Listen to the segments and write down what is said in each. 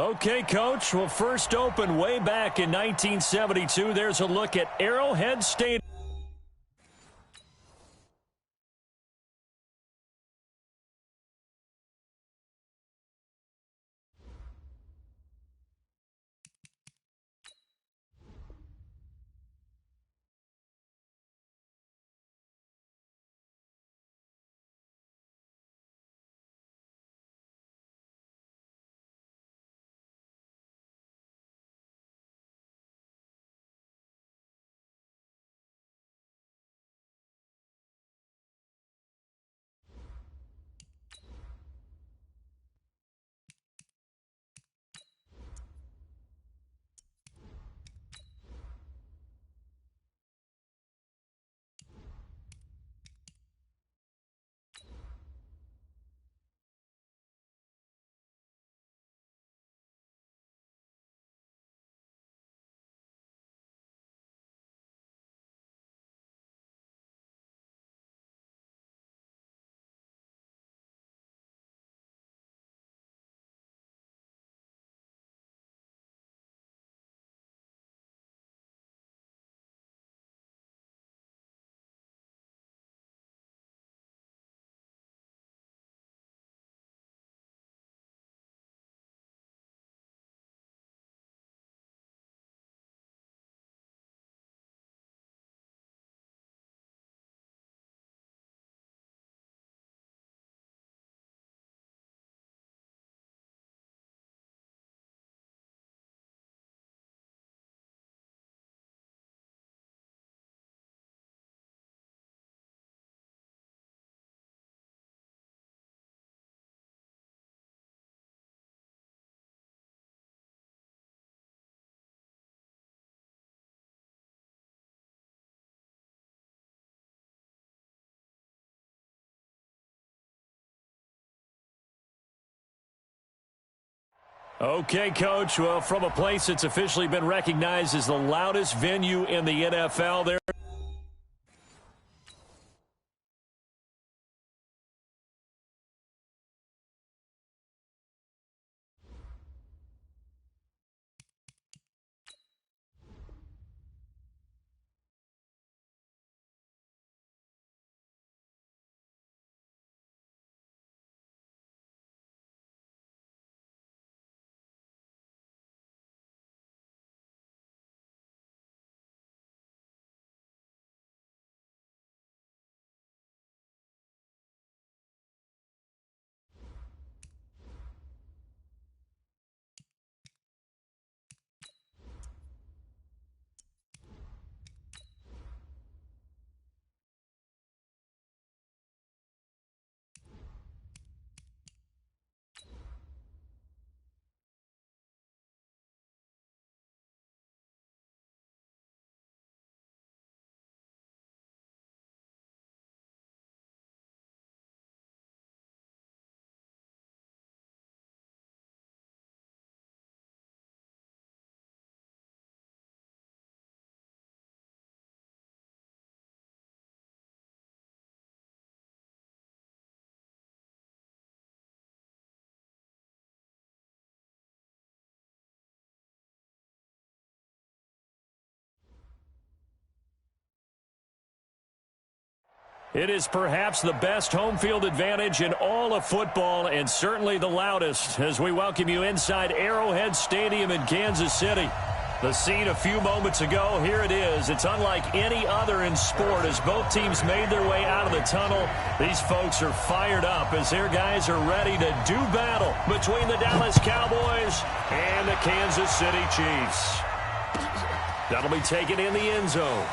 Okay, Coach. Well, first opened way back in 1972. There's a look at Arrowhead Stadium. Okay, Coach. Well, from a place that's officially been recognized as the loudest venue in the NFL, there. It is perhaps the best home field advantage in all of football and certainly the loudest as we welcome you inside Arrowhead Stadium in Kansas City. The scene a few moments ago, here it is. It's unlike any other in sport as both teams made their way out of the tunnel. These folks are fired up as their guys are ready to do battle between the Dallas Cowboys and the Kansas City Chiefs. That'll be taken in the end zone.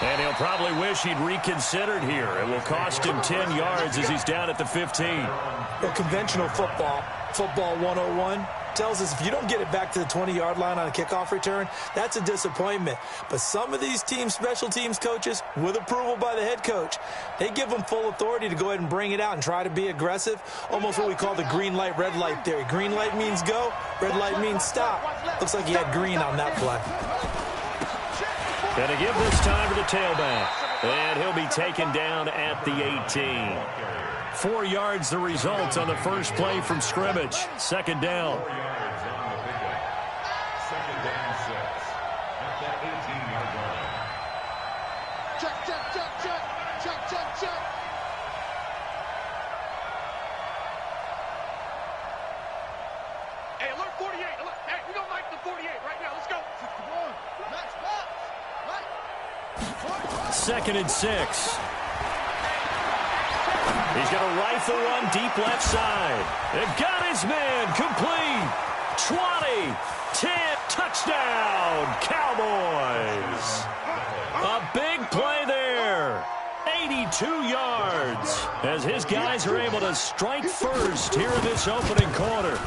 And he'll probably wish he'd reconsidered here. It will cost him 10 yards as he's down at the 15. Well, conventional football 101, tells us if you don't get it back to the 20-yard line on a kickoff return, that's a disappointment. But some of these team special teams coaches, with approval by the head coach, they give them full authority to go ahead and bring it out and try to be aggressive, almost what we call the green light, red light theory. Green light means go, red light means stop. Looks like he had green on that play. Going to give this time to the tailback. And he'll be taken down at the 18. 4 yards the result on the first play from scrimmage. Second down. 4 yards on the pickup. Second down 6 at the 18-yard line. Check, check, check, check. Check, check, check. Hey, alert 48. Alert. Hey, we don't like the 48 right now. Let's go. Max, Second and 6. He's going to rifle one deep left side. It got his man complete. 20, 10, touchdown, Cowboys. A big play there. 82 yards as his guys are able to strike first here in this opening quarter.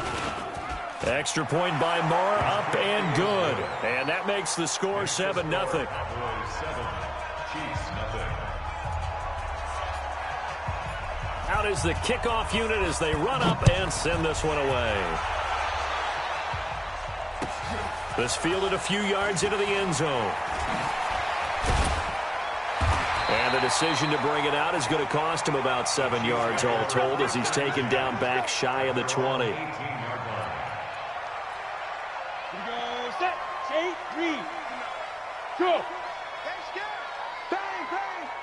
Extra point by Moore, up and good. And that makes the score 7-0. Cowboys 7, Chiefs nothing. Out is the kickoff unit as they run up and send this one away. This fielded a few yards into the end zone. And the decision to bring it out is going to cost him about 7 yards all told as he's taken down back shy of the 20. 18-yard line. Set. 8, 3. Go. Bang,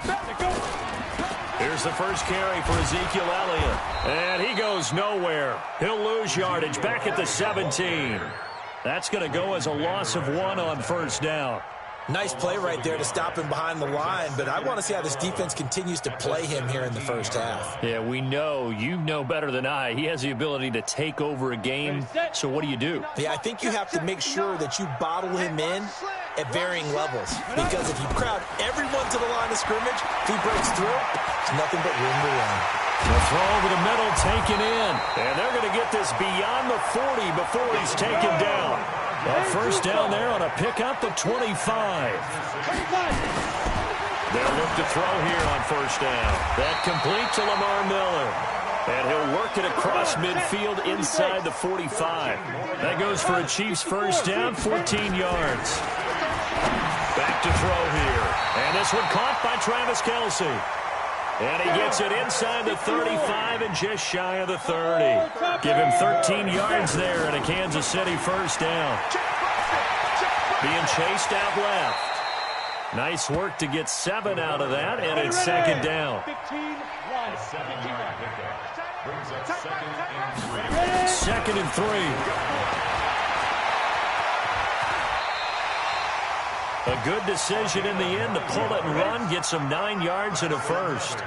bang, go. Here's the first carry for Ezekiel Elliott. And he goes nowhere. He'll lose yardage back at the 17. That's going to go as a loss of 1 on first down. Nice play right there to stop him behind the line, but I want to see how this defense continues to play him here in the first half. Yeah, we know. You know better than I. He has the ability to take over a game. So what do? Yeah, I think you have to make sure that you bottle him in at varying levels, because if you crowd everyone to the line of scrimmage, if he breaks through, there's nothing but room to run. The throw over the middle taken in. And they're going to get this beyond the 40 before he's taken down. A first down there on a pickup of 25. They'll look to throw here on first down. That complete to Lamar Miller. And he'll work it across midfield inside the 45. That goes for a Chiefs first down, 14 yards. Back to throw here. And this one caught by Travis Kelce. And he gets it inside the 35 and just shy of the 30. Give him 13 yards there and a Kansas City first down. Being chased out left. Nice work to get 7 out of that, and it's second down. 7-yard pickup. Brings up second and 3. Second and 3. A good decision in the end to pull it and run. Gets him 9 yards and a first.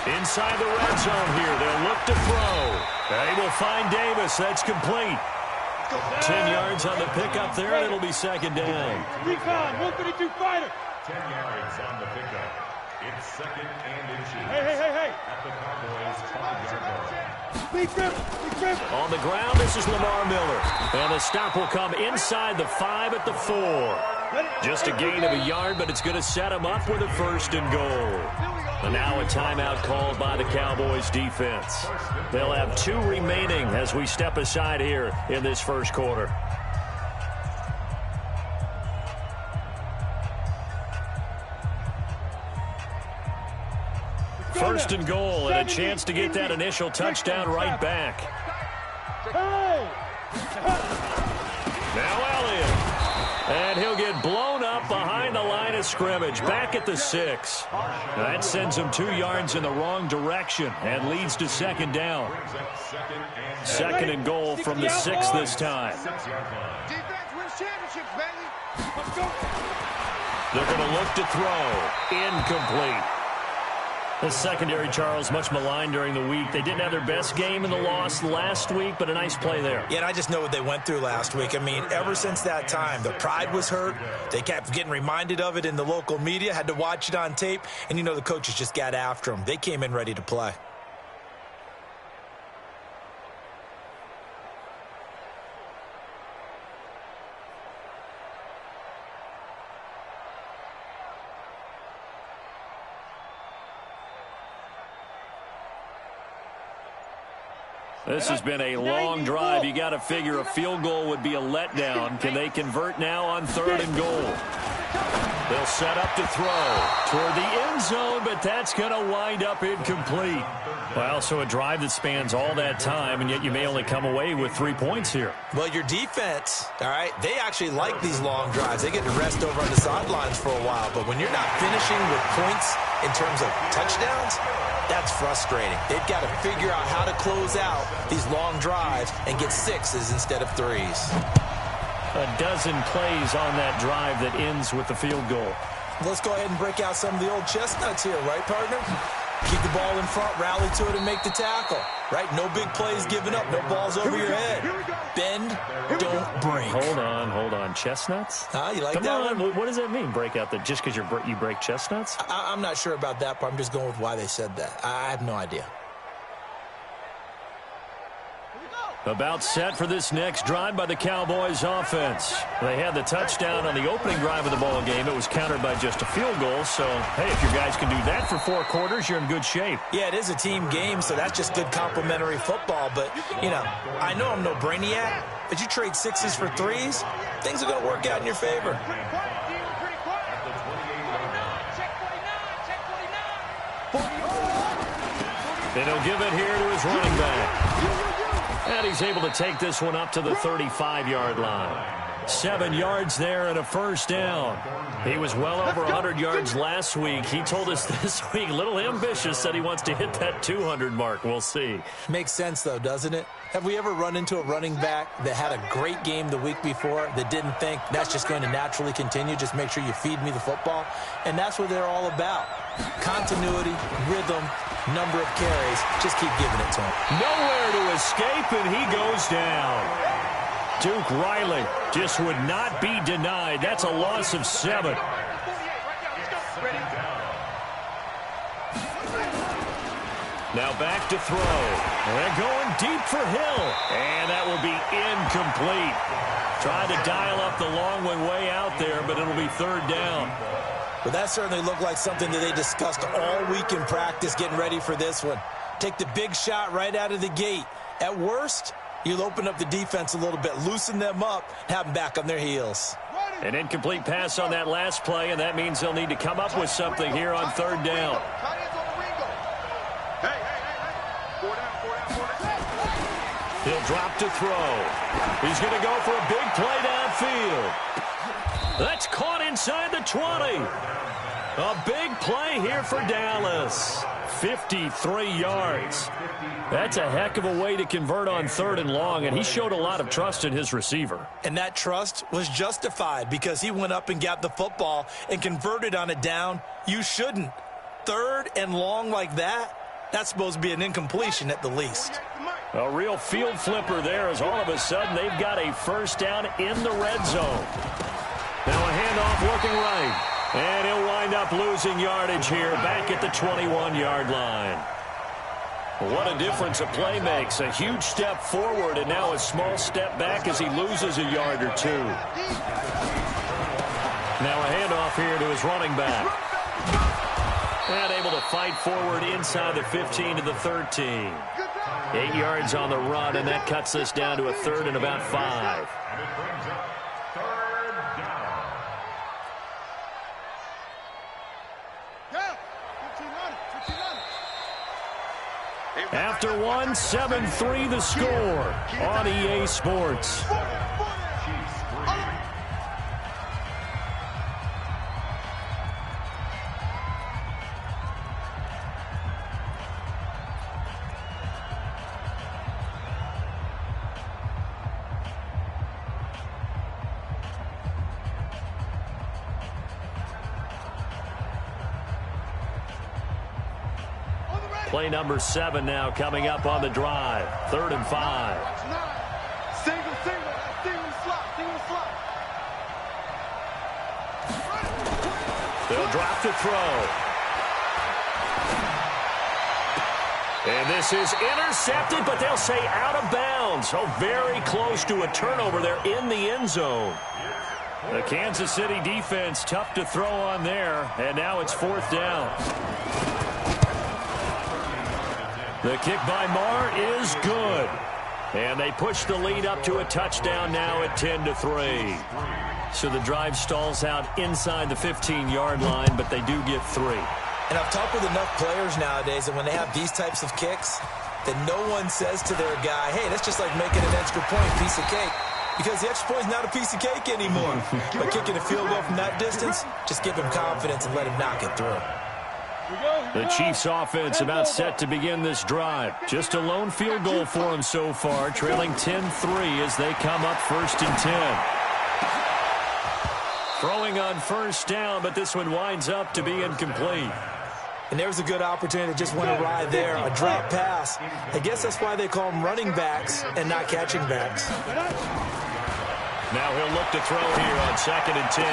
Inside the red zone here. They'll look to throw. They will find Davis. That's complete. 10 yards on the pickup there, and it'll be second down. 132 fighter. 10 yards on the pickup. It's second and inches. Hey. At the Cowboys' 5-yard line. Big grip. On the ground, this is Lamar Miller. And the stop will come inside the 5 at the 4. Just a gain of a yard, but it's going to set him up with a first and goal. And now a timeout called by the Cowboys defense. They'll have 2 remaining as we step aside here in this first quarter. First and goal, and a chance to get that initial touchdown right back. Now Elliott. And he'll get blown up behind the line of scrimmage, back at the 6. That sends him 2 yards in the wrong direction and leads to second down. Second and goal from the 6 this time. Defense wins championships, baby. Let's go. They're going to look to throw. Incomplete. The secondary, Charles, much maligned during the week. They didn't have their best game in the loss last week, but a nice play there. Yeah, and I just know what they went through last week. I mean, ever since that time, the pride was hurt. They kept getting reminded of it in the local media, had to watch it on tape, and you know the coaches just got after them. They came in ready to play. This has been a long drive. You got to figure a field goal would be a letdown. Can they convert now on 3rd and goal? They'll set up to throw toward the end zone, but that's going to wind up incomplete. Well, so a drive that spans all that time, and yet you may only come away with 3 points here. Well, your defense, all right, they actually like these long drives. They get to rest over on the sidelines for a while, but when you're not finishing with points in terms of touchdowns, that's frustrating. They've got to figure out how to close out these long drives and get 6s instead of 3s. A dozen plays on that drive that ends with the field goal. Let's go ahead and break out some of the old chestnuts here, right, partner? Keep the ball in front, rally to it, and make the tackle, right? No big plays given up, no balls over your head. Bend, don't break. Hold on. Chestnuts? You like Come that on. one? What does that mean, break out? Just because you break chestnuts? I'm not sure about that part. I'm just going with why they said that. I have no idea. About set for this next drive by the Cowboys offense. They had the touchdown on the opening drive of the ball game. It was countered by just a field goal. So, hey, if your guys can do that for 4 quarters, you're in good shape. Yeah, it is a team game, so that's just good complimentary football. But, you know, I know I'm no brainiac, but you trade 6s for 3s, things are going to work out in your favor. And he'll give it here to his running back. And he's able to take this one up to the 35-yard line. 7 yards there and a first down. He was well over 100 yards last week. He told us this week, a little ambitious, said he wants to hit that 200 mark. We'll see. Makes sense, though, doesn't it? Have we ever run into a running back that had a great game the week before that didn't think that's just going to naturally continue? Just make sure you feed me the football. And that's what they're all about. Continuity, rhythm, number of carries. Just keep giving it to him. Nowhere to escape, and he goes down. Duke Riley just would not be denied. That's a loss of 7. Now back to throw. They're going deep for Hill. And that will be incomplete. Tried to dial up the long one way out there, but it'll be 3rd down. But that certainly looked like something that they discussed all week in practice getting ready for this one. Take the big shot right out of the gate. At worst, you'll open up the defense a little bit, loosen them up, have them back on their heels. An incomplete pass on that last play, and that means they'll need to come up with something here on 3rd down. He'll drop to throw. He's going to go for a big play downfield. That's caught inside the 20. A big play here for Dallas. 53 yards. That's a heck of a way to convert on 3rd and long, and he showed a lot of trust in his receiver. And that trust was justified because he went up and got the football and converted on it down. You shouldn't. 3rd and long like that, that's supposed to be an incompletion at the least. A real field flipper there as all of a sudden they've got a first down in the red zone. Now a handoff working right. And he'll wind up losing yardage here back at the 21-yard line. What a difference a play makes. A huge step forward and now a small step back as he loses a yard or 2. Now a handoff here to his running back. And able to fight forward inside the 15 to the 13. 8 yards on the run, and that cuts this down to a 3rd and about 5. After 1, 7-3 the score on EA Sports. Play number 7 now coming up on the drive. 3rd and 5. Single slot. They'll drop to throw. And this is intercepted, but they'll say out of bounds. So very close to a turnover there in the end zone. The Kansas City defense tough to throw on there, and now it's 4th down. The kick by Marr is good. And they push the lead up to a touchdown now at 10-3. So the drive stalls out inside the 15-yard line, but they do get 3. And I've talked with enough players nowadays that when they have these types of kicks, that no one says to their guy, hey, that's just like making an extra point, piece of cake. Because the extra point is not a piece of cake anymore. But kicking a field goal from that distance, just give him confidence and let him knock it through. The Chiefs offense about set to begin this drive. Just a lone field goal for them so far, trailing 10-3 as they come up 1st and 10. Throwing on 1st down, but this one winds up to be incomplete. And there's a good opportunity that just went awry there, a drop pass. I guess that's why they call them running backs and not catching backs. Now he'll look to throw here on 2nd and 10.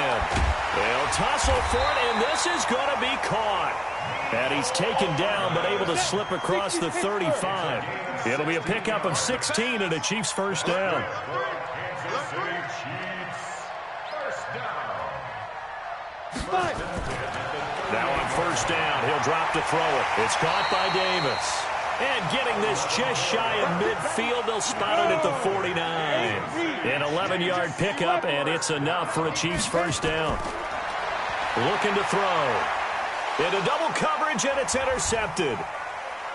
They'll tussle for it, and this is going to be caught. And he's taken down, but able to slip across the 35. It'll be a pickup of 16 and a Chiefs 1st down. Now on 1st down, he'll drop to throw it. It's caught by Davis. And getting this just shy of midfield, they'll spot it at the 49. An 11-yard pickup, and it's enough for a Chiefs 1st down. Looking to throw. Into double coverage, and it's intercepted.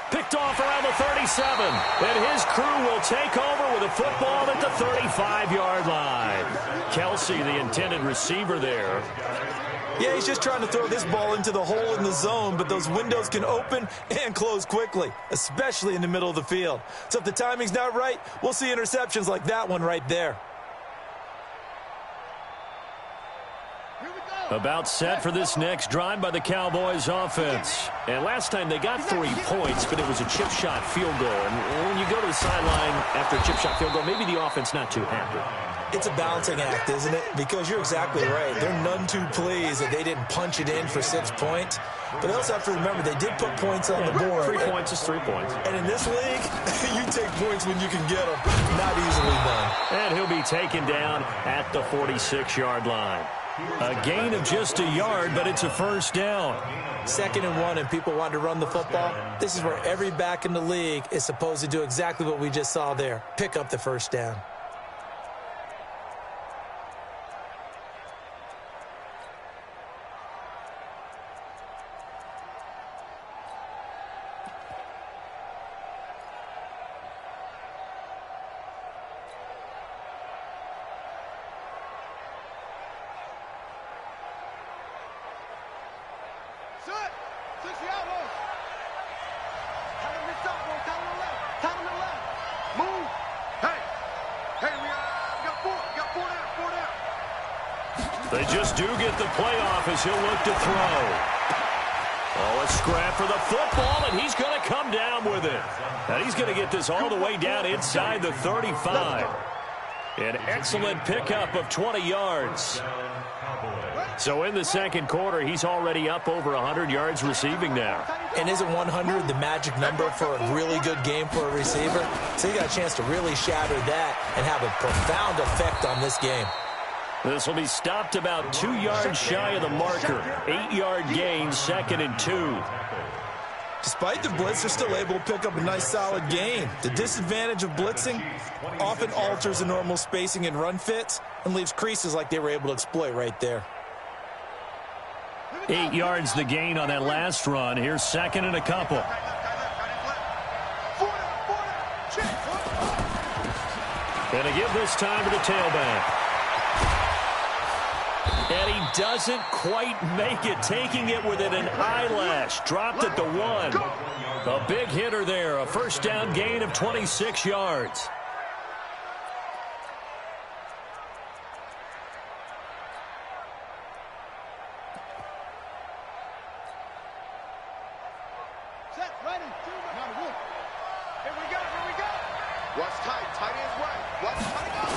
Picked off around the 37. And his crew will take over with a football at the 35-yard line. Kelsey, the intended receiver there. Yeah, he's just trying to throw this ball into the hole in the zone, but those windows can open and close quickly, especially in the middle of the field. So if the timing's not right, we'll see interceptions like that one right there. About set for this next drive by the Cowboys offense. And last time they got 3 points, but it was a chip shot field goal. And when you go to the sideline after a chip shot field goal, maybe the offense not too happy. It's a balancing act, isn't it? Because you're exactly right. They're none too pleased that they didn't punch it in for 6 points. But they also have to remember they did put points on the board. 3 points is 3 points. And in this league, you take points when you can get them. Not easily done. And he'll be taken down at the 46-yard line. A gain of just a yard, but it's a 1st down. 2nd and 1, and people want to run the football. This is where every back in the league is supposed to do exactly what we just saw there. Pick up the 1st down. They just do get the playoff as he'll look to throw. Oh, a scrap for the football, and he's going to come down with it. And he's going to get this all the way down inside the 35. An excellent pickup of 20 yards. So in the 2nd quarter, he's already up over 100 yards receiving now. And isn't 100 the magic number for a really good game for a receiver? So you got a chance to really shatter that and have a profound effect on this game. This will be stopped about 2 yards shy of the marker. 8-yard gain, 2nd and 2. Despite the blitz, they're still able to pick up a nice solid gain. The disadvantage of blitzing often alters the normal spacing and run fits and leaves creases like they were able to exploit right there. 8 yards the gain on that last run. Here's 2nd and a couple. And to give this time to the tailback. And he doesn't quite make it, taking it within an eyelash. Dropped at the 1. A big hitter there, a 1st down gain of 26 yards. Set, ready, number 1. Here we go, here we go. Watch tight, tight ends right. Watch tight up.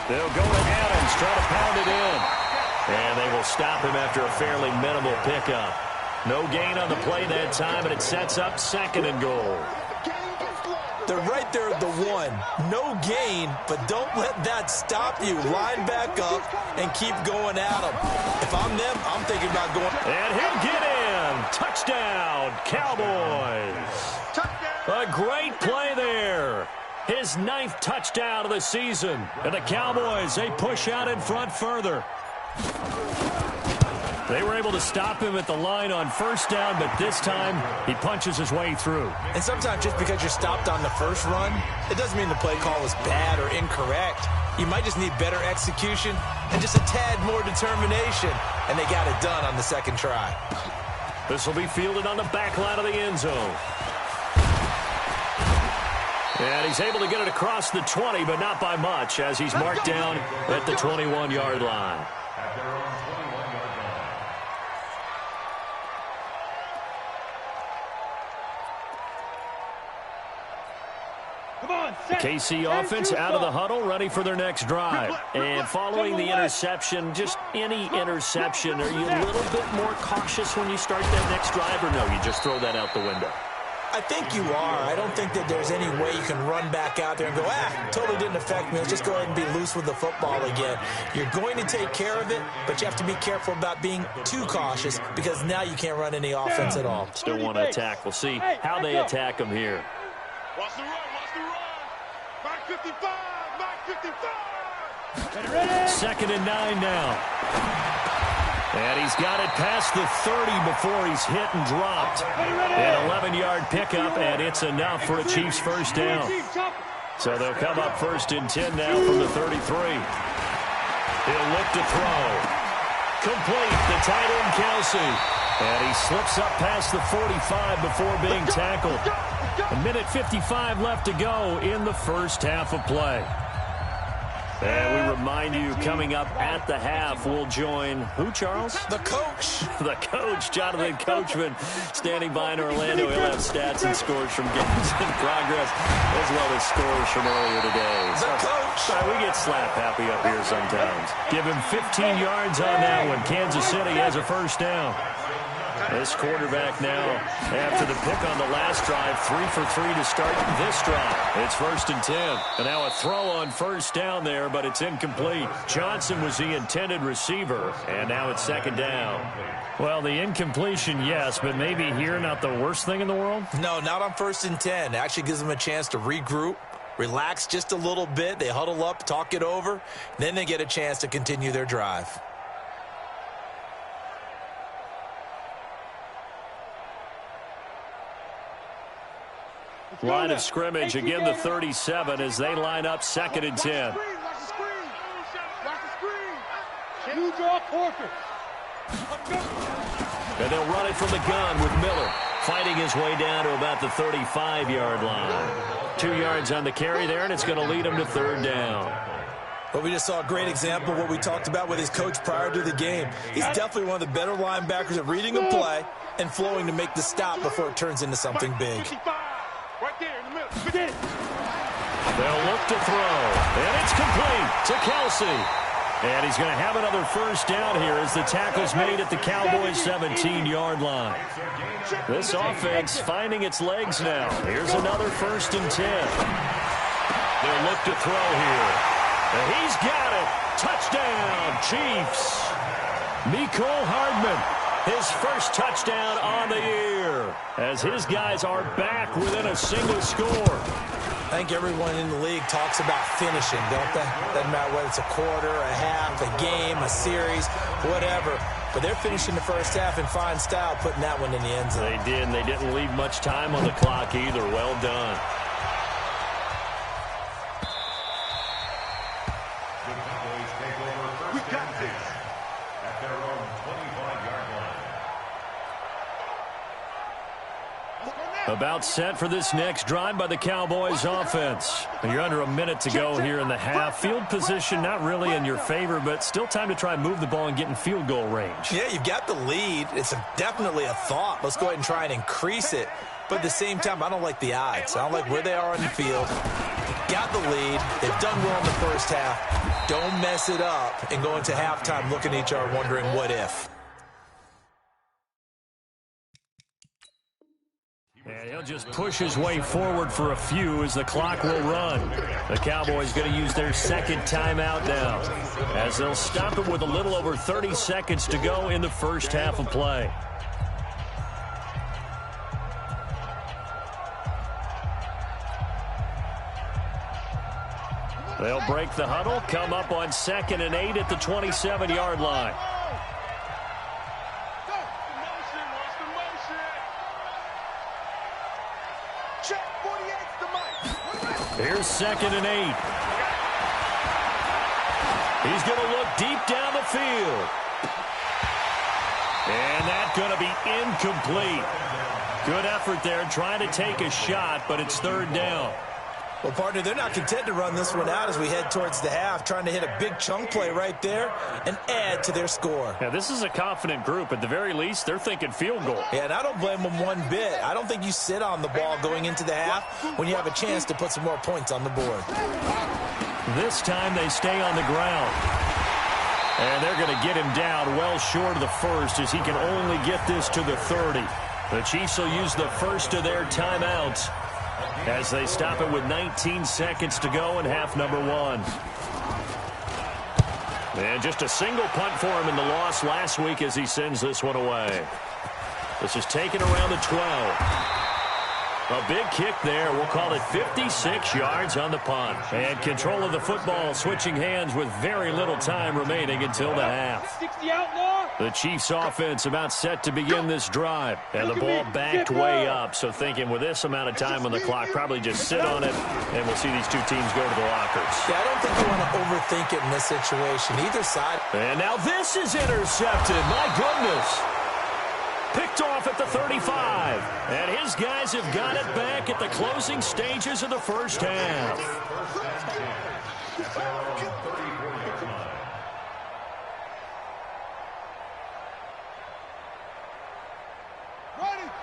They'll go to Adams, try to pound it in. And they will stop him after a fairly minimal pickup. No gain on the play that time, and it sets up 2nd and goal. They're right there at the 1. No gain, but don't let that stop you. Line back up and keep going at them. If I'm them, I'm thinking about going. And he'll get in. Touchdown, Cowboys. A great play there. his 9th touchdown of the season. And the Cowboys, they push out in front further. They were able to stop him at the line on first down, but this time he punches his way through. And sometimes just because you're stopped on the first run, it doesn't mean the play call was bad or incorrect. You might just need better execution and just a tad more determination. And they got it done on the second try. This will be fielded on the back line of the end zone. And he's able to get it across the 20, but not by much, as he's marked down at the 21-yard line. At their own 21-yard line. Come on, set. KC offense out of the huddle, ready for their next drive. And following the interception, just any interception, are you a little bit more cautious when you start that next drive, or no, you just throw that out the window? I think you are. I don't think that there's any way you can run back out there and go, totally didn't affect me. Let's just go ahead and be loose with the football again. You're going to take care of it, but you have to be careful about being too cautious because now you can't run any offense at all. Still want to attack. We'll see how they attack him here. Watch the run, watch the run. Back 55, back 55. Ready? 2nd and 9 now. And he's got it past the 30 before he's hit and dropped. An 11-yard pickup, and it's enough for a Chiefs first down. So they'll come up 1st and 10 now from the 33. He'll look to throw. Complete, the tight end Kelsey. And he slips up past the 45 before being tackled. 1:55 left to go in the first half of play. And we remind you, coming up at the half, we'll join who, Charles? The coach. The coach, Jonathan Coachman, standing by in Orlando. He'll have stats and scores from games in progress, as well as scores from earlier today. The coach. We get slap happy up here sometimes. Give him 15 yards on that one. Kansas City has a first down. This quarterback now, after the pick on the last drive, 3 for 3 to start this drive. It's 1st and 10. And now a throw on first down there, but it's incomplete. Johnson was the intended receiver, and now it's 2nd down. Well, the incompletion, yes, but maybe here not the worst thing in the world? No, not on 1st and 10. It actually gives them a chance to regroup, relax just a little bit. They huddle up, talk it over, then they get a chance to continue their drive. Line of scrimmage, again the 37 as they line up 2nd and 10. And they'll run it from the gun with Miller, fighting his way down to about the 35-yard line. 2 yards on the carry there, and it's going to lead him to 3rd down. But we just saw a great example of what we talked about with his coach prior to the game. He's definitely one of the better linebackers at reading a play and flowing to make the stop before it turns into something big. Right there in the middle. They'll look to throw, and it's complete to Kelsey. And he's going to have another first down here as the tackle's made at the Cowboys' 17-yard line. This offense finding its legs now. Here's another 1st and 10. They'll look to throw here. And he's got it. Touchdown, Chiefs. Mecole Hardman, his first touchdown on the year, as his guys are back within a single score. I think everyone in the league talks about finishing, don't they? Doesn't matter whether it's a quarter, a half, a game, a series, whatever. But they're finishing the first half in fine style, putting that one in the end zone. They did, and they didn't leave much time on the clock either. Well done. The Cowboys take over 1st and 6 at their own 25-yard line. About set for this next drive by the Cowboys offense. You're under a minute to go here in the half. Field position not really in your favor, but still time to try and move the ball and get in field goal range. Yeah, you've got the lead. It's definitely a thought. Let's go ahead and try and increase it. But at the same time, I don't like the odds. I don't like where they are on the field. Got the lead. They've done well in the first half. Don't mess it up and go into halftime looking at each other wondering what if. And he'll just push his way forward for a few as the clock will run. The Cowboys going to use their 2nd timeout now, as they'll stop it with a little over 30 seconds to go in the first half of play. They'll break the huddle, come up on 2nd and 8 at the 27-yard line. Here's 2nd and 8. He's going to look deep down the field. And that's going to be incomplete. Good effort there trying to take a shot, but it's 3rd down. Well, partner, they're not content to run this one out as we head towards the half, trying to hit a big chunk play right there and add to their score. Yeah, this is a confident group. At the very least, they're thinking field goal. Yeah, and I don't blame them one bit. I don't think you sit on the ball going into the half when you have a chance to put some more points on the board. This time they stay on the ground. And they're going to get him down well short of the first as he can only get this to the 30. The Chiefs will use the first of their timeouts as they stop it with 19 seconds to go in half number 1. And just a single punt for him in the loss last week as he sends this one away. This is taken around the 12. A big kick there. We'll call it 56 yards on the punt. And control of the football switching hands with very little time remaining until the half. The Chiefs offense about set to begin this drive. And the ball backed way up. So thinking with this amount of time on the clock, probably just sit on it. And we'll see these two teams go to the lockers. Yeah, I don't think you want to overthink it in this situation. Either side. And now this is intercepted. My goodness. Picked off at the 35. And his guys have got it back at the closing stages of the first half.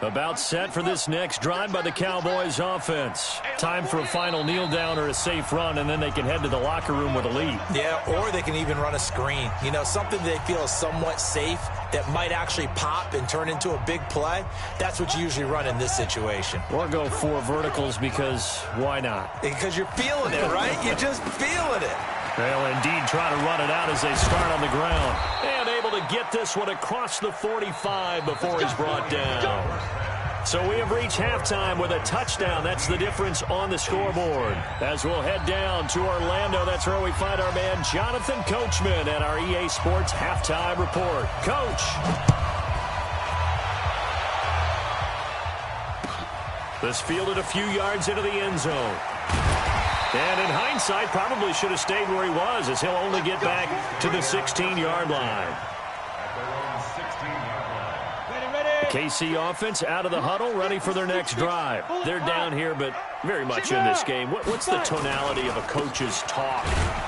About set for this next drive by the Cowboys offense. Time for a final kneel down or a safe run, and then they can head to the locker room with a lead. Yeah, or they can even run a screen. You know, something they feel is somewhat safe that might actually pop and turn into a big play. That's what you usually run in this situation. Or go 4 verticals because why not? Because you're feeling it, right? You're just feeling it. They'll indeed try to run it out as they start on the ground. And able to get this one across the 45 before he's brought down. So we have reached halftime with a touchdown. That's the difference on the scoreboard. As we'll head down to Orlando, that's where we find our man Jonathan Coachman at our EA Sports Halftime Report. Coach. This fielded a few yards into the end zone. And in hindsight, probably should have stayed where he was as he'll only get back to the 16-yard line. KC offense out of the huddle, ready for their next drive. They're down here, but very much in this game. What's the tonality of a coach's talk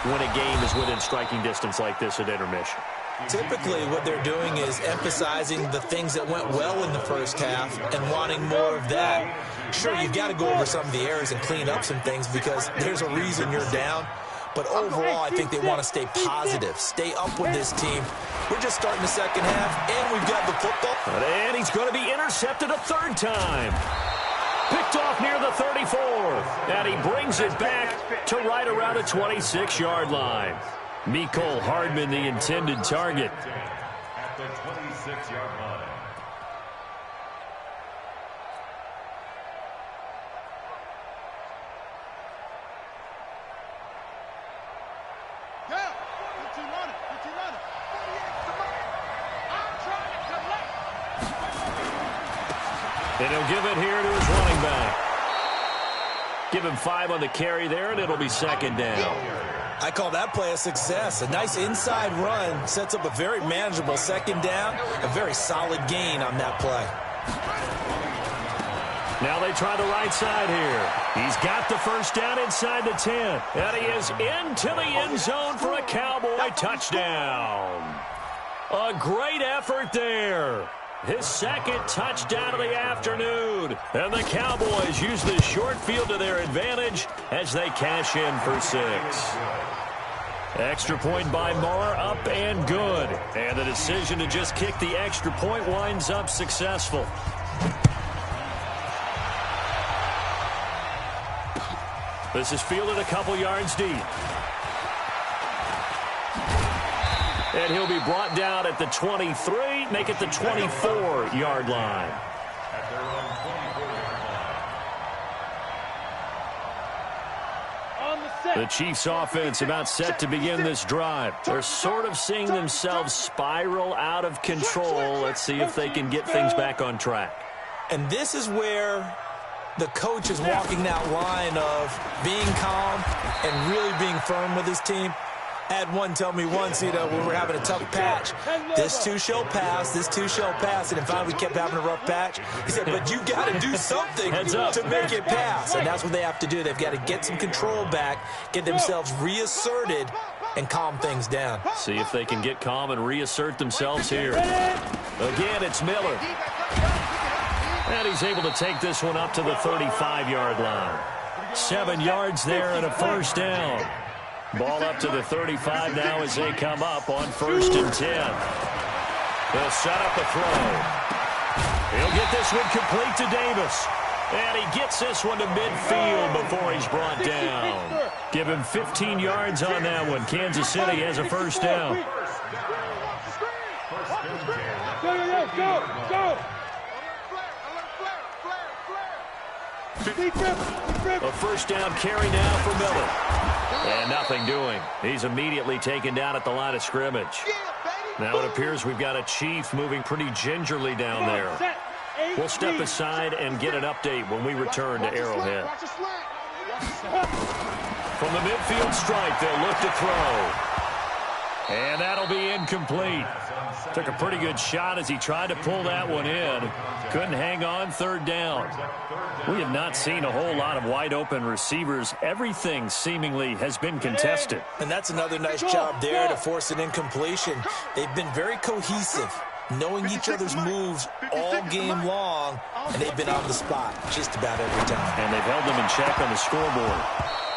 when a game is within striking distance like this at intermission? Typically, what they're doing is emphasizing the things that went well in the first half and wanting more of that. Sure, you've got to go over some of the errors and clean up some things because there's a reason you're down. But overall, I think they want to stay positive, stay up with this team. We're just starting the second half, and we've got the football. And he's going to be intercepted a 3rd time. Picked off near the 34. And he brings it back to right around the 26-yard line. Mecole Hardman, the intended target. At the 26-yard line. And he'll give it here to his running back. Give him 5 on the carry there, and it'll be 2nd down. I call that play a success. A nice inside run sets up a very manageable 2nd down, a very solid gain on that play. Now they try the right side here. He's got the first down inside the 10. And he is into the end zone for a Cowboy touchdown. A great effort there. His 2nd touchdown of the afternoon. And the Cowboys use the short field to their advantage as they cash in for 6. Extra point by Moore, up and good. And the decision to just kick the extra point winds up successful. This is fielded a couple yards deep. And he'll be brought down at the 23, make it the 24-yard line. At their own 24-yard line. On the The Chiefs offense about set to begin this drive. They're sort of seeing themselves spiral out of control. Let's see if they can get things back on track. And this is where the coach is walking that line of being calm and really being firm with his team. I had one tell me once, when we were having a tough patch, this too shall pass, this too shall pass. And finally we kept having a rough patch. He said, but you got to do something to make it pass. And that's what they have to do. They've got to get some control back, get themselves reasserted, and calm things down. See if they can get calm and reassert themselves here. Again, it's Miller. And he's able to take this one up to the 35-yard line. 7 yards there and a first down. Ball up to the 35 now as they come up on 1st and 10. They'll set up a throw. He'll get this one complete to Davis. And he gets this one to midfield before he's brought down. Give him 15 yards on that one. Kansas City has a first down. A first down carry now for Miller. And nothing doing. He's immediately taken down at the line of scrimmage. Now it appears we've got a Chief moving pretty gingerly down there. We'll step aside and get an update when we return to Arrowhead. From the midfield stripe, they'll look to throw. And that'll be incomplete. Took a pretty good shot as he tried to pull that one in. Couldn't hang on, 3rd down. We have not seen a whole lot of wide-open receivers. Everything seemingly has been contested. And that's another nice job there to force an incompletion. They've been very cohesive, knowing each other's moves all game long, and they've been on the spot just about every time. And they've held them in check on the scoreboard.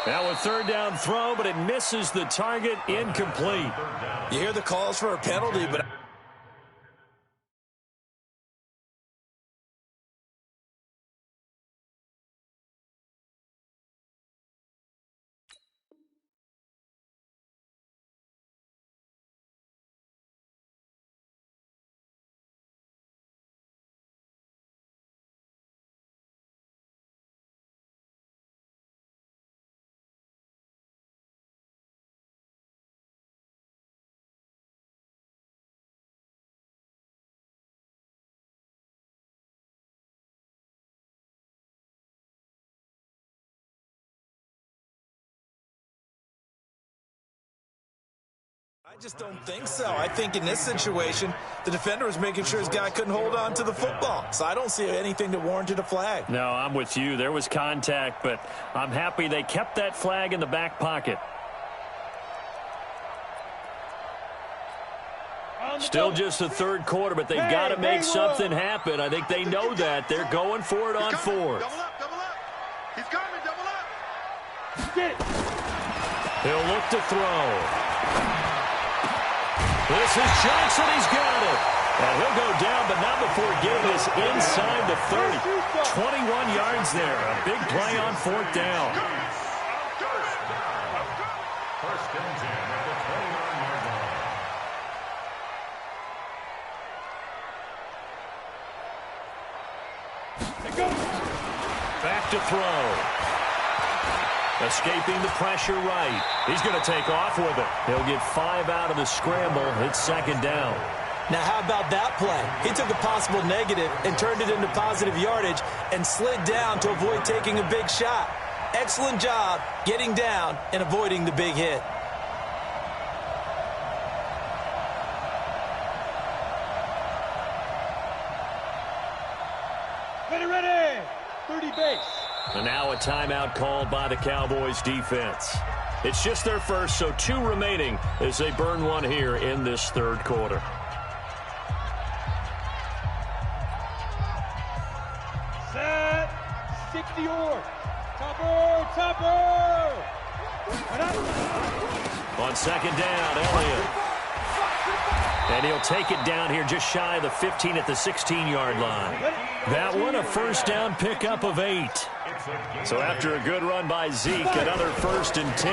Now a 3rd down throw, but it misses the target, incomplete. You hear the calls for a penalty, but... I just don't think so. I think in this situation, the defender was making sure his guy couldn't hold on to the football. So I don't see anything that warranted a flag. No, I'm with you. There was contact, but I'm happy they kept that flag in the back pocket. Still just the 3rd quarter, but they've got to make something happen. I think they know that. They're going for it on 4th. Double up, double up. He's coming, double up. He'll look to throw. This is Johnson. He's got it. And he'll go down, but not before getting this inside the 30. 21 yards there. A big play on 4th down. First and 10 at the 29-yard line. Back to throw. Escaping the pressure right. He's going to take off with it. He'll get 5 out of the scramble. It's 2nd down. Now, how about that play? He took a possible negative and turned it into positive yardage and slid down to avoid taking a big shot. Excellent job getting down and avoiding the big hit. Ready. 30 base. And now a timeout called by the Cowboys defense. It's just their first, so 2 remaining as they burn one here in this 3rd quarter. Set. 60 or. Topper. On 2nd down, Elliott. And he'll take it down here just shy of the 15 at the 16-yard line. That one a first down pickup of 8. So after a good run by Zeke, another 1st and 10.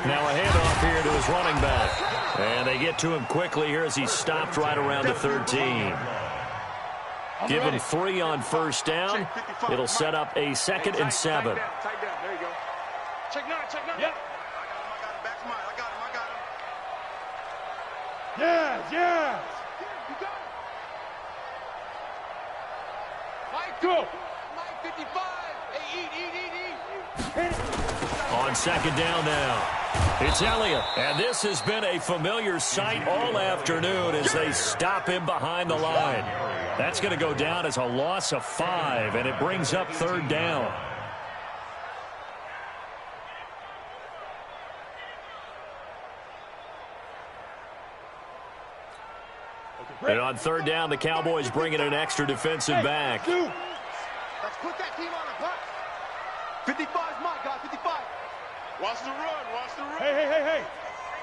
Now a handoff here to his running back. And they get to him quickly here as he stopped right around the 13. Give him 3 on first down. It'll set up a 2nd and 7. Tight down. There you go. Check 9. Yep. Back's mine. I got him. Yes, yes. You got it. Mike, go. Mike 55. Hey, eat. On second down now, it's Elliott. And this has been a familiar sight all afternoon as they stop him behind the line. That's going to go down as a loss of 5, and it brings up third down. And on third down, the Cowboys bring in an extra defensive back. Let's put that team on a bus. 55's mine, guys. 55. Watch the run. Hey.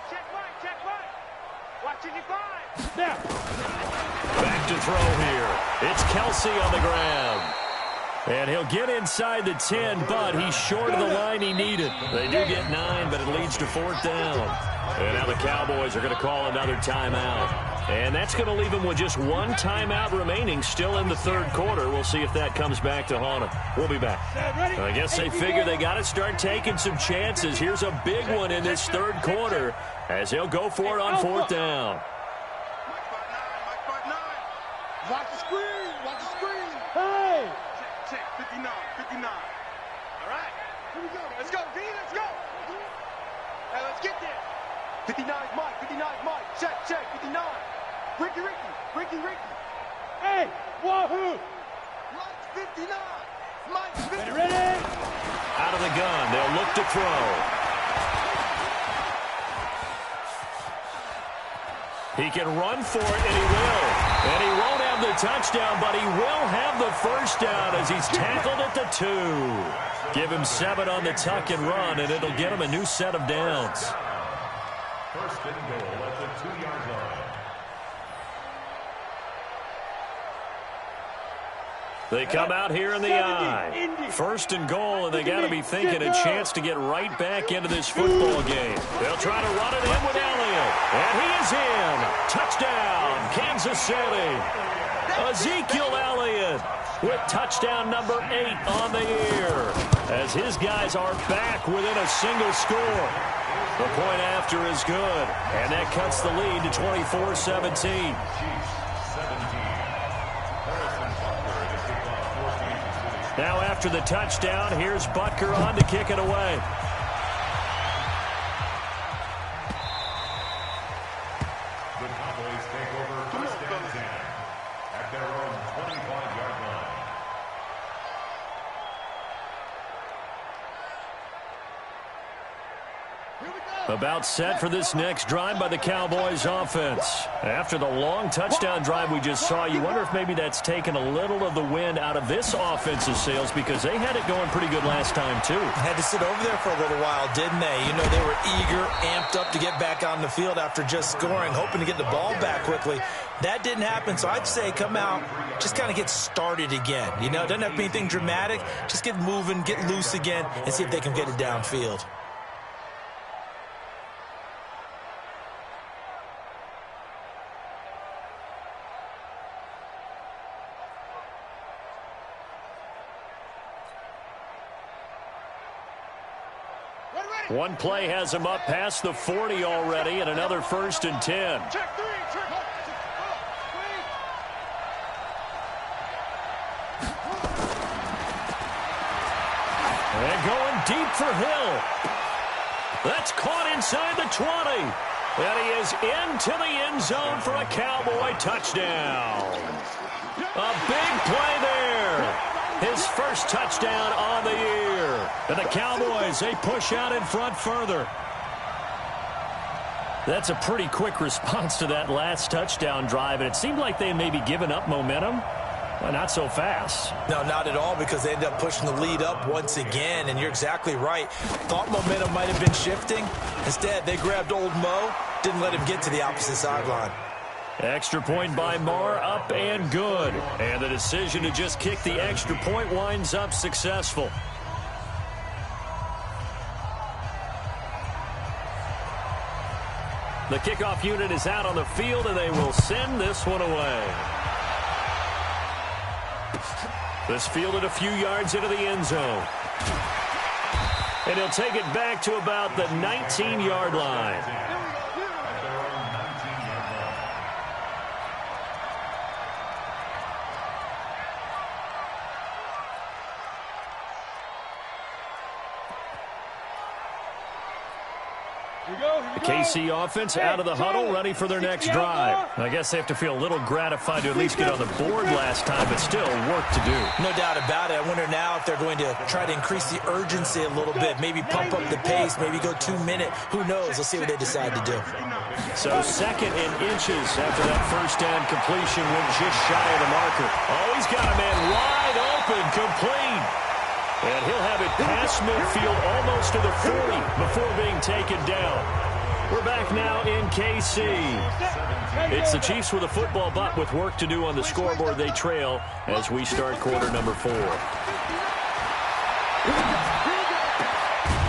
Check right. Watch 55. Now. Back to throw here. It's Kelsey on the ground. And he'll get inside the 10, but he's short of the line he needed. They do get 9, but it leads to fourth down. And now the Cowboys are going to call another timeout. And that's going to leave them with just one timeout remaining still in the third quarter. We'll see if that comes back to haunt them. We'll be back. I guess they figure they got to start taking some chances. Here's a big one in this third quarter as he'll go for it on fourth down. Mike 59. Watch the screen. Hey. Check. 59. All right. Here we go. Let's go, V. Let's go. Hey, let's get there. 59's Mike. Check. 59. Ricky. Hey, wahoo. Mike's 59. Mike's 59. Ready? Out of the gun, they'll look to throw. He can run for it, and he will. And he won't have the touchdown, but he will have the first down as he's tackled at the 2. Give him 7 on the tuck and run, and it'll get him a new set of downs. First and goal at the 2-yard line. They come out here in the I. First and goal, and they got to be thinking a chance to get right back into this football game. They'll try to run it in with Elliott. And he is in. Touchdown, Kansas City. Ezekiel Elliott with touchdown number 8 on the year as his guys are back within a single score. The point after is good, and that cuts the lead to 24-17. Now after the touchdown, here's Butker on to kick it away. The Cowboys take over first and 10 at their own 25-yard line. About set for this next drive by the Cowboys offense. After the long touchdown drive we just saw, you wonder if maybe that's taken a little of the wind out of this offensive sails because they had it going pretty good last time too. Had to sit over there for a little while, didn't they? You know, they were eager, amped up to get back on the field after just scoring, hoping to get the ball back quickly. That didn't happen, so I'd say come out, just kind of get started again. You know, it doesn't have to be anything dramatic. Just get moving, get loose again, and see if they can get it downfield. One play has him up past the 40 already, and another first and 10. Check 3. And going deep for Hill. That's caught inside the 20. And he is into the end zone for a Cowboy touchdown. A big play there. His first touchdown on the year. And the Cowboys, they push out in front further. That's a pretty quick response to that last touchdown drive, and it seemed like they had maybe given up momentum. Well, not so fast. No, not at all, because they ended up pushing the lead up once again, and you're exactly right. Thought momentum might have been shifting. Instead, they grabbed old Mo, didn't let him get to the opposite sideline. Extra point by Marr, up and good. And the decision to just kick the extra point winds up successful. The kickoff unit is out on the field, and they will send this one away. This fielded a few yards into the end zone. And he'll take it back to about the 19-yard line. The KC offense out of the huddle, ready for their next drive. I guess they have to feel a little gratified to at least get on the board last time, but still work to do. No doubt about it. I wonder now if they're going to try to increase the urgency a little bit, maybe pump up the pace, maybe go 2 minute. Who knows? Let's see what they decide to do. So 2nd and inches after that first down completion went just shy of the marker. Oh, he's got a man wide open, complete. And he'll have it past midfield almost to the 40 before being taken down. We're back now in KC. It's the Chiefs with a football, but with work to do on the scoreboard. They trail as we start quarter number 4. Now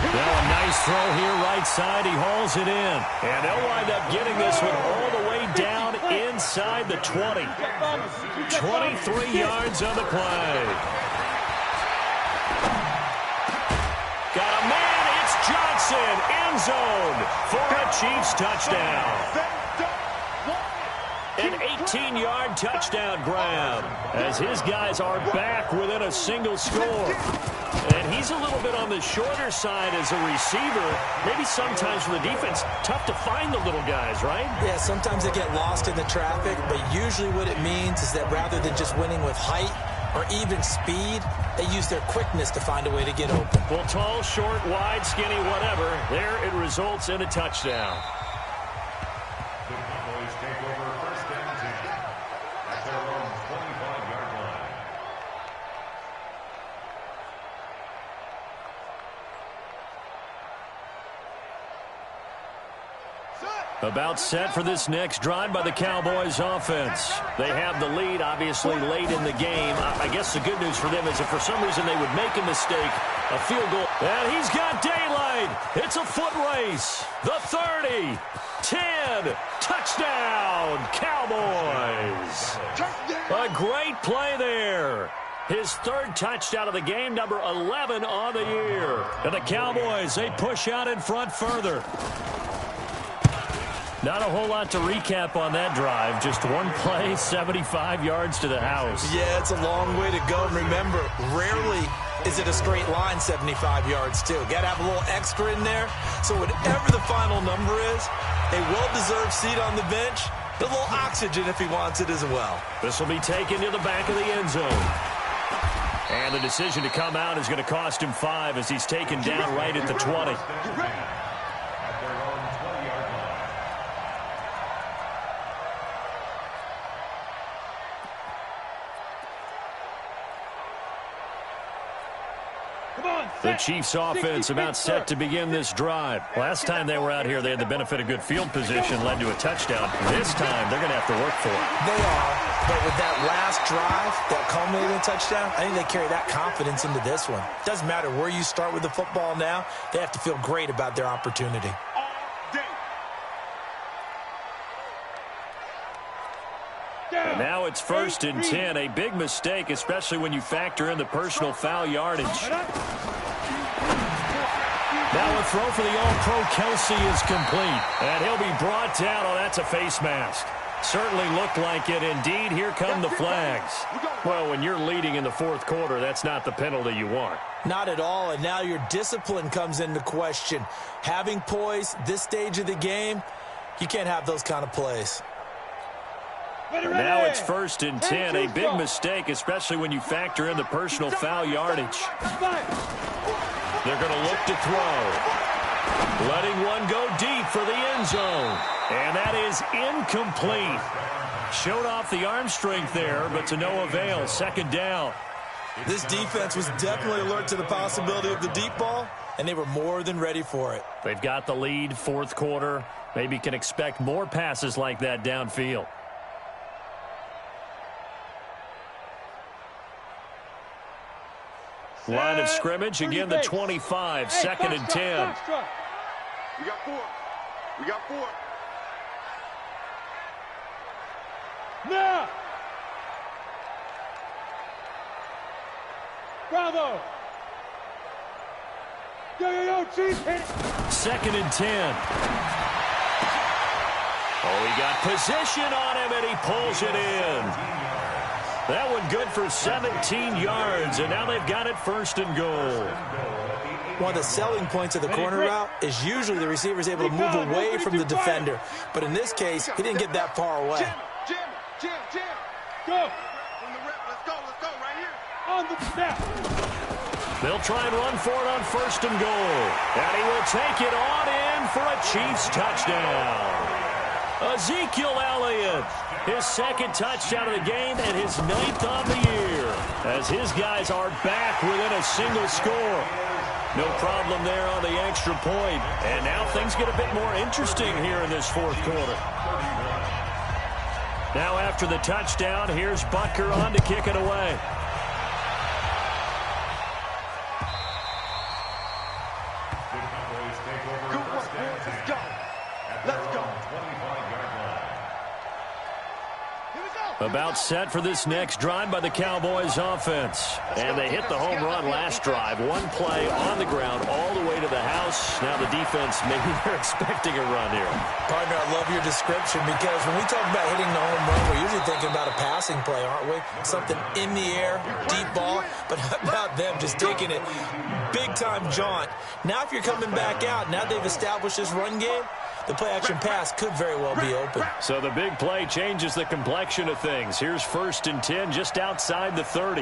a nice throw here right side. He hauls it in. And they'll wind up getting this one all the way down inside the 20. 23 yards on the play. Got a man, it's Johnson, end zone for a Chiefs touchdown. An 18-yard touchdown grab as his guys are back within a single score. And he's a little bit on the shorter side as a receiver. Maybe sometimes for the defense, tough to find the little guys, right? Yeah, sometimes they get lost in the traffic, but usually what it means is that rather than just winning with height or even speed, they use their quickness to find a way to get open. Well, tall, short, wide, skinny, whatever, there it results in a touchdown. The Cowboys take over 1st and 10 at their own 25-yard line. About set for this next drive by the Cowboys offense. They have the lead, obviously, late in the game. I guess the good news for them is if for some reason they would make a mistake, a field goal. And he's got daylight. It's a foot race. The 30, 10, touchdown, Cowboys. A great play there. His 3rd touchdown of the game, number 11 on the year. And the Cowboys, they push out in front further. Not a whole lot to recap on that drive. Just one play, 75 yards to the house. Yeah, it's a long way to go. And remember, rarely is it a straight line 75 yards, too. Got to have a little extra in there. So whatever the final number is, a well-deserved seat on the bench, a little oxygen if he wants it as well. This will be taken to the back of the end zone. And the decision to come out is going to cost him 5 as he's taken down right at the 20. The Chiefs offense about set to begin this drive. Last time they were out here, they had the benefit of good field position, led to a touchdown. This time, they're going to have to work for it. They are, but with that last drive, that culminating touchdown, I think they carry that confidence into this one. Doesn't matter where you start with the football now, they have to feel great about their opportunity. And now it's 1st and 10, a big mistake, especially when you factor in the personal foul yardage. Now a throw for the All-Pro Kelsey is complete, and he'll be brought down. Oh, that's a face mask. Certainly looked like it. Indeed, here come the flags. Well, when you're leading in the 4th quarter, that's not the penalty you want. Not at all, and now your discipline comes into question. Having poise this stage of the game, you can't have those kind of plays. Now it's 1st and 10, a big mistake, especially when you factor in the personal foul yardage. They're going to look to throw. Letting one go deep for the end zone. And that is incomplete. Showed off the arm strength there, but to no avail. 2nd down. This defense was definitely alert to the possibility of the deep ball, and they were more than ready for it. They've got the lead, 4th quarter. Maybe can expect more passes like that downfield. Line of scrimmage, again the 25, 2nd and 10. We got 4. We got 4. Now! Bravo! Yo, Chief, hit it. 2nd and 10. Oh, he got position on him, and he pulls it in. That one good for 17 yards, and now they've got it 1st and goal. One of the selling points of the corner route is usually the receiver is able to move away from the defender. But in this case, he didn't get that far away. Jam. Go. From the rep, let's go, right here. On the snap. They'll try and run for it on 1st and goal. And he will take it on in for a Chiefs touchdown. Ezekiel Elliott, his 2nd touchdown of the game and his 9th on the year, as his guys are back within a single score. No problem there on the extra point. And now things get a bit more interesting here in this 4th quarter. Now after the touchdown, here's Butker on to kick it away. Good work, boys. Let's go. About set for this next drive by the Cowboys offense. And they hit the home run last drive. One play on the ground all the way to the house. Now the defense, maybe they're expecting a run here. Partner, I love your description because when we talk about hitting the home run, we're usually thinking about a passing play, aren't we? Something in the air, deep ball. But how about them just taking it big-time jaunt? Now if you're coming back out, now they've established this run game, the play-action pass could very well be open. So the big play changes the complexion of things. Here's 1st and 10 just outside the 30.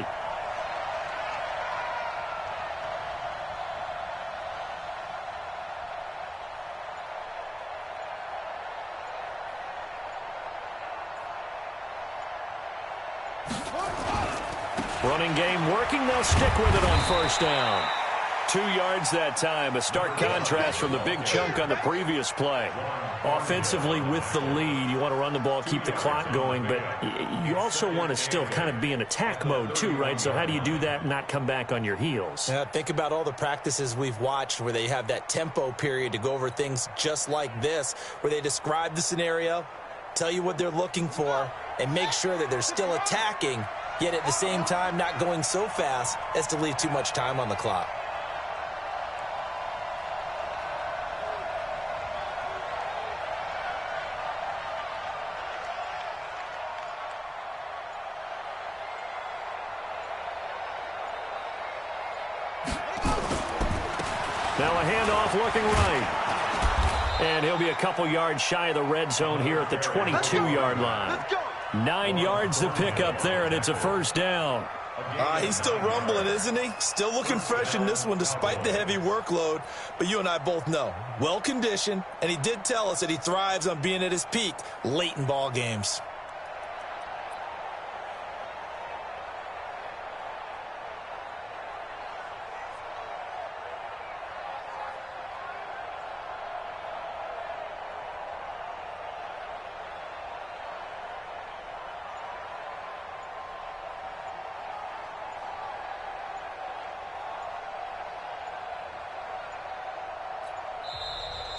Running game working. They'll stick with it on 1st down. 2 yards that time. A stark contrast from the big chunk on the previous play. Offensively with the lead, you want to run the ball, keep the clock going, but you also want to still kind of be in attack mode too, right? So how do you do that and not come back on your heels? Yeah, think about all the practices we've watched where they have that tempo period to go over things just like this, where they describe the scenario, tell you what they're looking for, and make sure that they're still attacking, yet at the same time not going so fast as to leave too much time on the clock. Now a handoff looking right. And he'll be a couple yards shy of the red zone here at the 22-yard line. 9 yards to pick up there, and it's a 1st down. He's still rumbling, isn't he? Still looking fresh in this one despite the heavy workload. But you and I both know, well-conditioned, and he did tell us that he thrives on being at his peak late in ball games.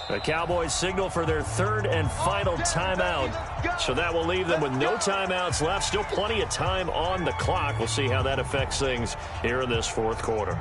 The Cowboys signal for their 3rd and final timeout. So that will leave them with no timeouts left. Still plenty of time on the clock. We'll see how that affects things here in this 4th quarter.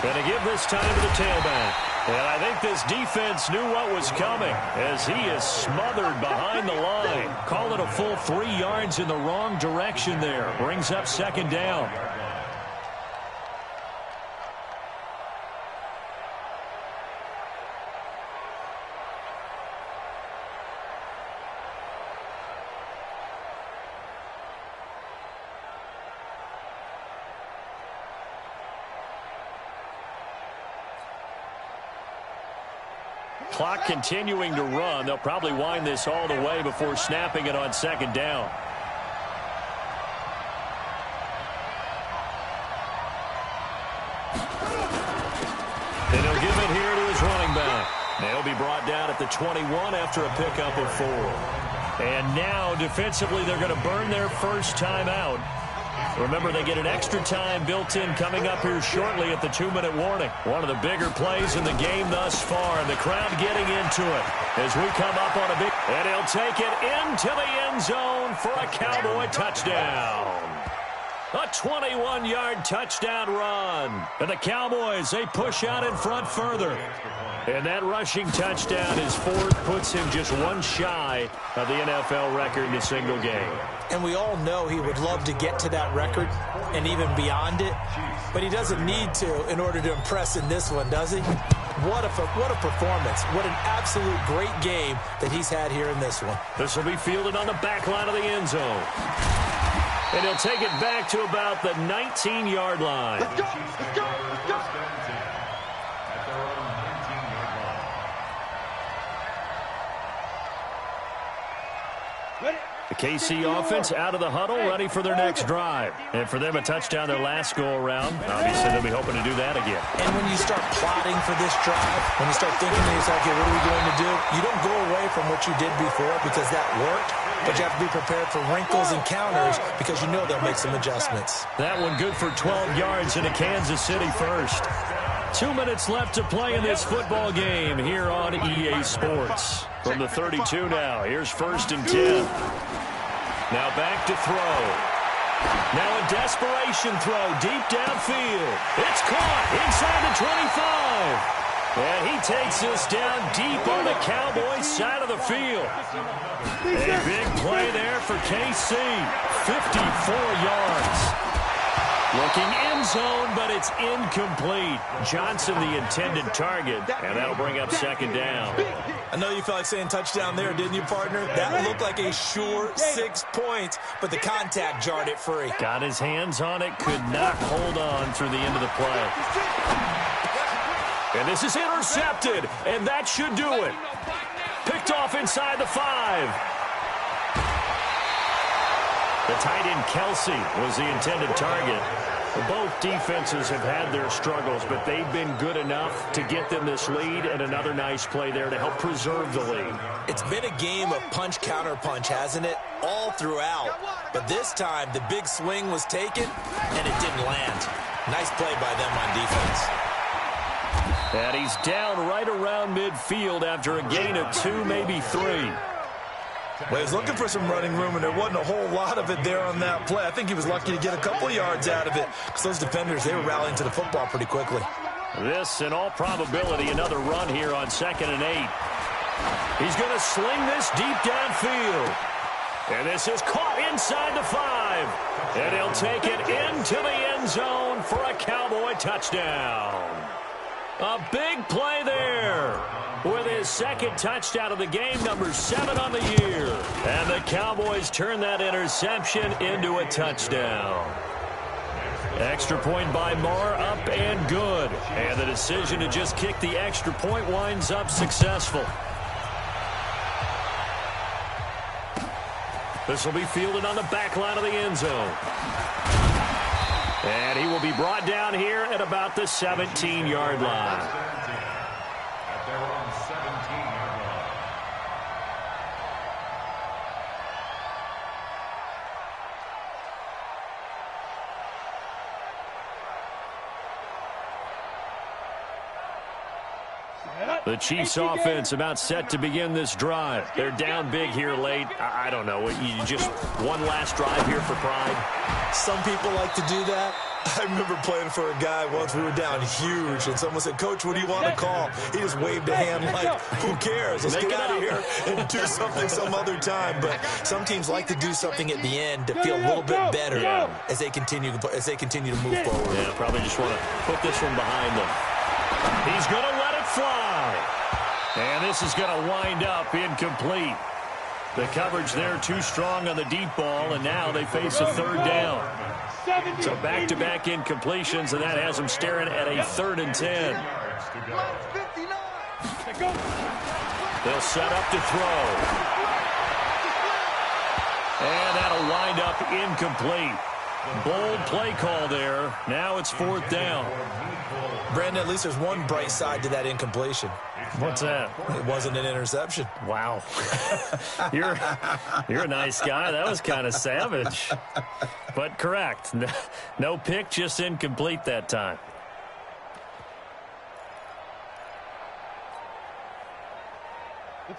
Going to give this time to the tailback. And I think this defense knew what was coming as he is smothered behind the line. Call it a full 3 yards in the wrong direction there. Brings up 2nd down. Clock continuing to run. They'll probably wind this all the way before snapping it on 2nd down. And he'll give it here to his running back. They'll be brought down at the 21 after a pickup of 4. And now defensively they're going to burn their first time out. Remember, they get an extra time built in coming up here shortly at the 2-minute warning. One of the bigger plays in the game thus far, and the crowd getting into it as we come up on a big... And he'll take it into the end zone for a Cowboy touchdown. A 21-yard touchdown run. And the Cowboys, they push out in front further. And that rushing touchdown, his fourth, puts him just one shy of the NFL record in a single game. And we all know he would love to get to that record and even beyond it, but he doesn't need to in order to impress in this one, does he? What a performance. What an absolute great game that he's had here in this one. This will be fielded on the back line of the end zone. And he'll take it back to about the 19-yard line. Let's go, let's go, let's go. The KC offense out of the huddle, ready for their next drive. And for them, a touchdown their last go-around. Obviously, they'll be hoping to do that again. And when you start plotting for this drive, when you start thinking to yourself, okay, what are we going to do? You don't go away from what you did before because that worked, but you have to be prepared for wrinkles and counters because you know they'll make some adjustments. That one good for 12 yards into Kansas City first. 2 minutes left to play in this football game here on EA Sports. From the 32 now, here's 1st and 10. Now back to throw. Now a desperation throw deep downfield. It's caught inside the 25. And he takes this down deep on the Cowboys side of the field. A big play there for KC. 54 yards. Looking end zone, but it's incomplete. Johnson, the intended target, and that'll bring up 2nd down. I know you felt like saying touchdown there, didn't you, partner? That looked like a sure 6 points, but the contact jarred it free. Got his hands on it, could not hold on through the end of the play. And this is intercepted, and that should do it. Picked off inside the 5. The tight end Kelsey was the intended target. Both defenses have had their struggles, but they've been good enough to get them this lead, and another nice play there to help preserve the lead. It's been a game of punch-counter-punch, hasn't it? All throughout. But this time, the big swing was taken, and it didn't land. Nice play by them on defense. And he's down right around midfield after a gain of 2, maybe 3. Well, he was looking for some running room, and there wasn't a whole lot of it there on that play. I think he was lucky to get a couple yards out of it because those defenders, they were rallying to the football pretty quickly. This, in all probability, another run here on 2nd and 8. He's going to sling this deep downfield. And this is caught inside the 5. And he'll take it into the end zone for a Cowboy touchdown. A big play there. With his 2nd touchdown of the game, number 7 on the year. And the Cowboys turn that interception into a touchdown. Extra point by Marr, up and good. And the decision to just kick the extra point winds up successful. This will be fielded on the back line of the end zone. And he will be brought down here at about the 17-yard line. The Chiefs offense about set to begin this drive. They're down big here late. I don't know. You just one last drive here for pride. Some people like to do that. I remember playing for a guy once. We were down huge, and someone said, "Coach, what do you want to call?" He just waved a hand like, "Who cares? Let's get out of here and do something some other time." But some teams like to do something at the end to feel a little bit better as they continue to move forward. Yeah, probably just want to put this one behind them. He's going to let it fly. And this is going to wind up incomplete. The coverage there too strong on the deep ball, and now they face a 3rd down. So back-to-back incompletions, and that has them staring at a 3rd and 10. They'll set up to throw. And that'll wind up incomplete. Bold play call there. Now it's 4th down. Brandon, at least there's one bright side to that incompletion. What's that? It wasn't an interception. Wow. You're a nice guy. That was kind of savage. But correct. No pick, just incomplete that time.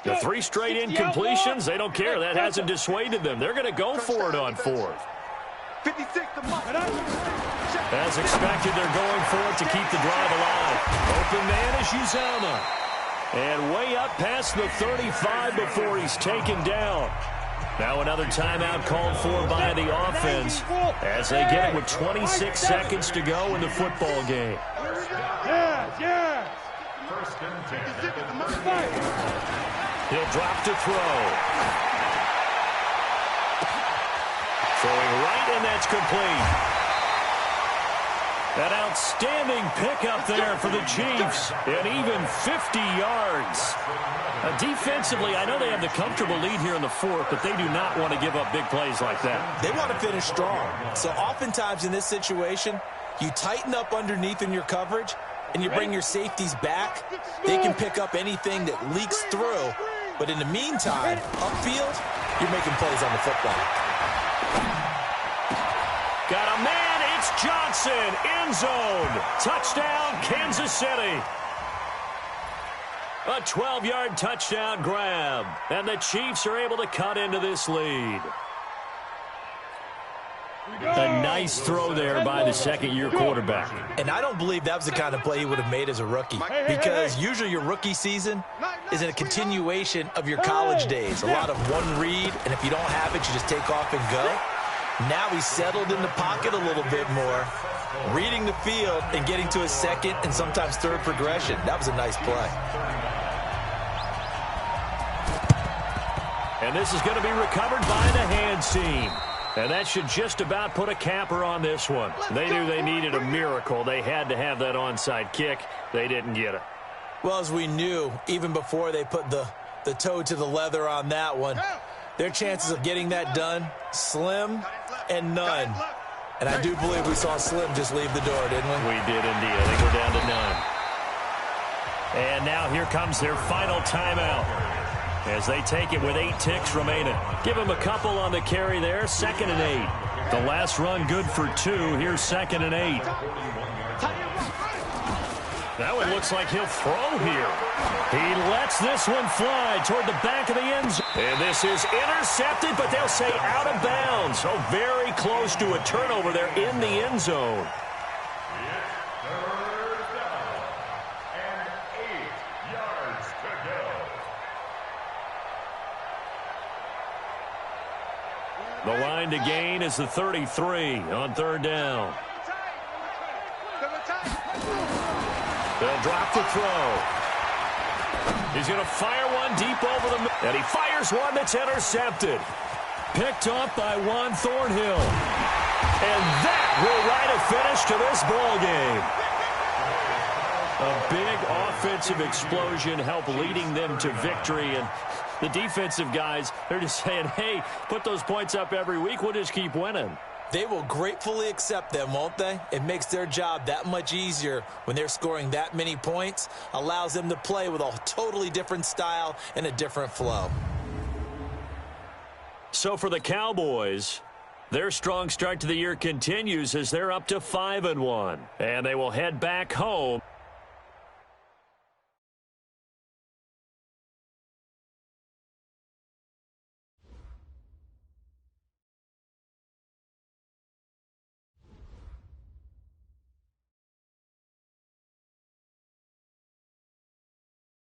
The 3 straight incompletions, they don't care. That hasn't dissuaded them. They're going to go for it on 4th. 56 to Mike. As expected, they're going for it to keep the drive alive. Open man is Uzama. And way up past the 35 before he's taken down. Now another timeout called for by the offense as they get it with 26 seconds to go in the football game. Yes. First and 10. He'll drop to throw. Throwing right, and that's complete. An outstanding pickup there for the Chiefs, and even 50 yards. Defensively, I know they have the comfortable lead here in the 4th, but they do not want to give up big plays like that. They want to finish strong. So oftentimes in this situation, you tighten up underneath in your coverage, and you bring your safeties back. They can pick up anything that leaks through. But in the meantime, upfield, you're making plays on the football. Got a man, it's Johnson, end zone. Touchdown, Kansas City. A 12-yard touchdown grab, and the Chiefs are able to cut into this lead. A nice throw there by the second-year quarterback. And I don't believe that was the kind of play he would have made as a rookie, because usually your rookie season is a continuation of your college days. A lot of one read, and if you don't have it, you just take off and go. Now he's settled in the pocket a little bit more, reading the field and getting to his second and sometimes third progression. That was a nice play. And this is going to be recovered by the hands team. And that should just about put a capper on this one. They knew they needed a miracle. They had to have that onside kick. They didn't get it. Well, as we knew, even before they put the toe to the leather on that one, their chances of getting that done, slim and none. And I do believe we saw Slim just leave the door, didn't we? We did indeed. I think we're down to none. And now here comes their final timeout as they take it with 8 ticks remaining. Give them a couple on the carry there, 2nd and 8. The last run good for 2. Here's 2nd and 8. That one looks like he'll throw here. He lets this one fly toward the back of the end zone. And this is intercepted, but they'll say out of bounds. So very close to a turnover there in the end zone. The line to gain is the 33 on 3rd down. They'll drop the throw. He's going to fire one deep over the middle. And he fires one that's intercepted. Picked up by Juan Thornhill. And that will write a finish to this ball game. A big offensive explosion helped leading them to victory. And the defensive guys, they're just saying, hey, put those points up every week. We'll just keep winning. They will gratefully accept them, won't they? It makes their job that much easier when they're scoring that many points. Allows them to play with a totally different style and a different flow. So for the Cowboys, their strong start to the year continues as they're up to 5-1. And they will head back home